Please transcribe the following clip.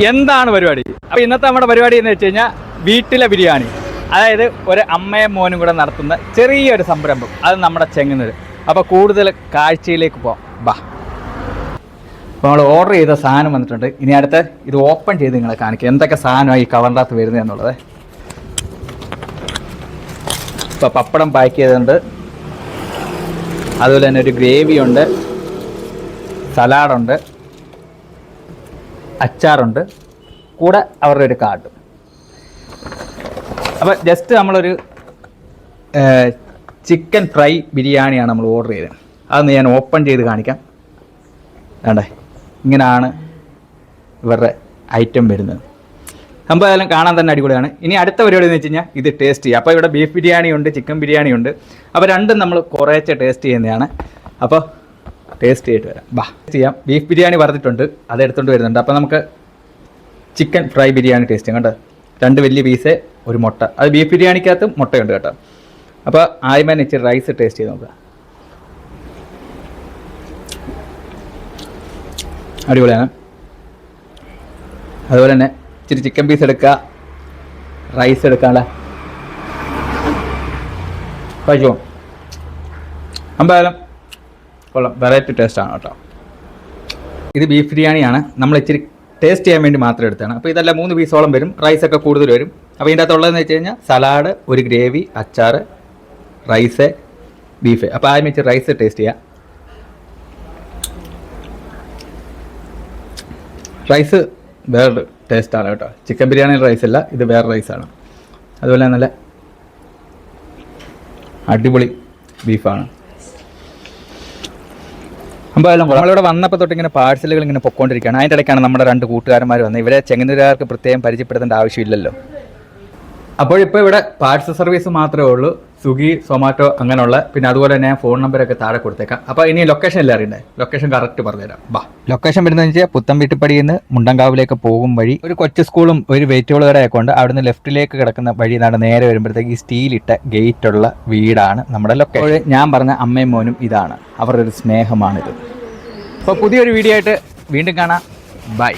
എന്താണ് പരിപാടി? അപ്പോൾ ഇന്നത്തെ നമ്മുടെ പരിപാടി എന്ന് വെച്ച് കഴിഞ്ഞാൽ വീട്ടിലെ ബിരിയാണി, അതായത് ഒരു അമ്മയും മോനും കൂടെ നടത്തുന്ന ചെറിയൊരു സംരംഭം. അത് നമ്മുടെ ചെങ്ങന്നൂർ. അപ്പോൾ കൂടുതൽ കാഴ്ചയിലേക്ക് പോകാം, ബാ. അപ്പോൾ നമ്മൾ ഓർഡർ ചെയ്ത സാധനം വന്നിട്ടുണ്ട്. ഇനി അടുത്ത് ഇത് ഓപ്പൺ ചെയ്ത് നിങ്ങളെ കാണിക്കാം എന്തൊക്കെ സാധനമാണ് ഈ കവറിൻ്റെ അകത്ത് വരുന്നത് എന്നുള്ളത്. ഇപ്പോൾ പപ്പടം പാക്ക് ചെയ്തിട്ടുണ്ട്, അതുപോലെ തന്നെ ഒരു ഗ്രേവി ഉണ്ട്, സലാഡുണ്ട്, അച്ചാറുണ്ട്, കൂടെ അവരുടെ ഒരു കാർഡ്. അപ്പോൾ ജസ്റ്റ് നമ്മളൊരു ചിക്കൻ ഫ്രൈ ബിരിയാണിയാണ് നമ്മൾ ഓർഡർ ചെയ്തത്. അതൊന്ന് ഞാൻ ഓപ്പൺ ചെയ്ത് കാണിക്കാം. വേണ്ടേ, ഇങ്ങനെയാണ് ഇവരുടെ ഐറ്റം വരുന്നത്. സംഭവം എല്ലാം കാണാൻ തന്നെ അടിപൊളിയാണ്. ഇനി അടുത്ത പരിപാടി എന്ന് വെച്ച് കഴിഞ്ഞാൽ ഇത് ടേസ്റ്റ് ചെയ്യുക. അപ്പോൾ ഇവിടെ ബീഫ് ബിരിയാണി ഉണ്ട്, ചിക്കൻ ബിരിയാണി ഉണ്ട്. അപ്പോൾ രണ്ടും നമ്മൾ കുറേശ്ശെ ടേസ്റ്റ് ചെയ്യുന്നതാണ്. അപ്പോൾ ടേസ്റ്റ് ചെയ്തിട്ട് വരാം, ബാ. ചെയ്യാം. ബീഫ് ബിരിയാണി പറഞ്ഞിട്ടുണ്ട്, അത് എടുത്തുകൊണ്ട് വരുന്നുണ്ട്. അപ്പോൾ നമുക്ക് ചിക്കൻ ഫ്രൈ ബിരിയാണി ടേസ്റ്റ് ചെയ്യാം. കേട്ടോ, 2 വലിയ പീസ്, ഒരു മുട്ട. അത് ബീഫ് ബിരിയാണിക്കകത്ത് മുട്ടയുണ്ട് കേട്ടോ. അപ്പോൾ ആദ്യമേ ഇച്ചിരി റൈസ് ടേസ്റ്റ് ചെയ്ത് നോക്കുക. അടിപൊളിയാണ്. അതുപോലെ തന്നെ ഇച്ചിരി ചിക്കൻ പീസ് എടുക്കുക, റൈസ് എടുക്കാനുള്ള കഴിച്ചോ. അമ്പായാലും കൊള്ളാം, വെറൈറ്റി ടേസ്റ്റാണ് കേട്ടോ. ഇത് ബീഫ് ബിരിയാണിയാണ്, നമ്മൾ ഇച്ചിരി ടേസ്റ്റ് ചെയ്യാൻ വേണ്ടി മാത്രം എടുത്താണ്. അപ്പോൾ ഇതെല്ലാം 3 പീസോളം വരും, റൈസൊക്കെ കൂടുതൽ വരും. അപ്പോൾ ഇതിൻ്റെ അകത്തുള്ളതെന്ന് വെച്ച് കഴിഞ്ഞാൽ സലാഡ്, ഒരു ഗ്രേവി, അച്ചാർ, റൈസ്, ബീഫ്. അപ്പോൾ ആദ്യം ഇച്ചിരി റൈസ് ടേസ്റ്റ് ചെയ്യാം. റൈസ് വേറൊരു ടേസ്റ്റാണ് കേട്ടോ. ചിക്കൻ ബിരിയാണിയുടെ റൈസ് അല്ല, ഇത് വേറെ റൈസാണ്. അതുപോലെ നല്ല അടിപൊളി ബീഫാണ്. അപ്പോൾ നമ്മളിവിടെ വന്നപ്പോൾ തൊട്ട് ഇങ്ങനെ പാഴ്സലുകൾ ഇങ്ങനെ പൊക്കോണ്ടിരിക്കുകയാണ്. അതിൻ്റെ ഇടയ്ക്കാണ് നമ്മുടെ 2 കൂട്ടുകാരന്മാർ വന്നത്. ഇവരെ ചെങ്ങന്നൂരുകാർക്ക് പ്രത്യേകം പരിചയപ്പെടുത്തേണ്ട ആവശ്യമില്ലല്ലോ. അപ്പോഴിപ്പോൾ ഇവിടെ പാഴ്സൽ സർവീസ് മാത്രമേ ഉള്ളൂ. സ്വിഗ്ഗി, സൊമാറ്റോ അങ്ങനെയുള്ള. പിന്നെ അതുപോലെ തന്നെ ഫോൺ നമ്പരൊക്കെ താഴെ കൊടുത്തേക്കാം. അപ്പോൾ ഇനി ലൊക്കേഷൻ എല്ലാം അറിയണ്ടേ? ലൊക്കേഷൻ കറക്റ്റ് പറഞ്ഞുതരാം, ബാ. ലൊക്കേഷൻ വരുന്നതെന്ന് വെച്ചാൽ പുത്തൻവീട്ടുപടിയിൽ നിന്ന് മുണ്ടങ്കാവിലേക്ക് പോകും വഴി ഒരു കൊച്ചു സ്കൂളും ഒരു വെയിറ്റുകൾ കടയൊക്കെ ഉണ്ട്. അവിടുന്ന് ലെഫ്റ്റിലേക്ക് കിടക്കുന്ന വഴി നേരെ വരുമ്പോഴത്തേക്ക് ഈ സ്റ്റീലിട്ട ഗേറ്റുള്ള വീടാണ് നമ്മുടെ ലൊക്കേഷൻ. ഞാൻ പറഞ്ഞ അമ്മയും മോനും ഇതാണ്, അവരുടെ ഒരു സ്നേഹമാണിത്. അപ്പോൾ പുതിയൊരു വീഡിയോ ആയിട്ട് വീണ്ടും കാണാം, ബൈ.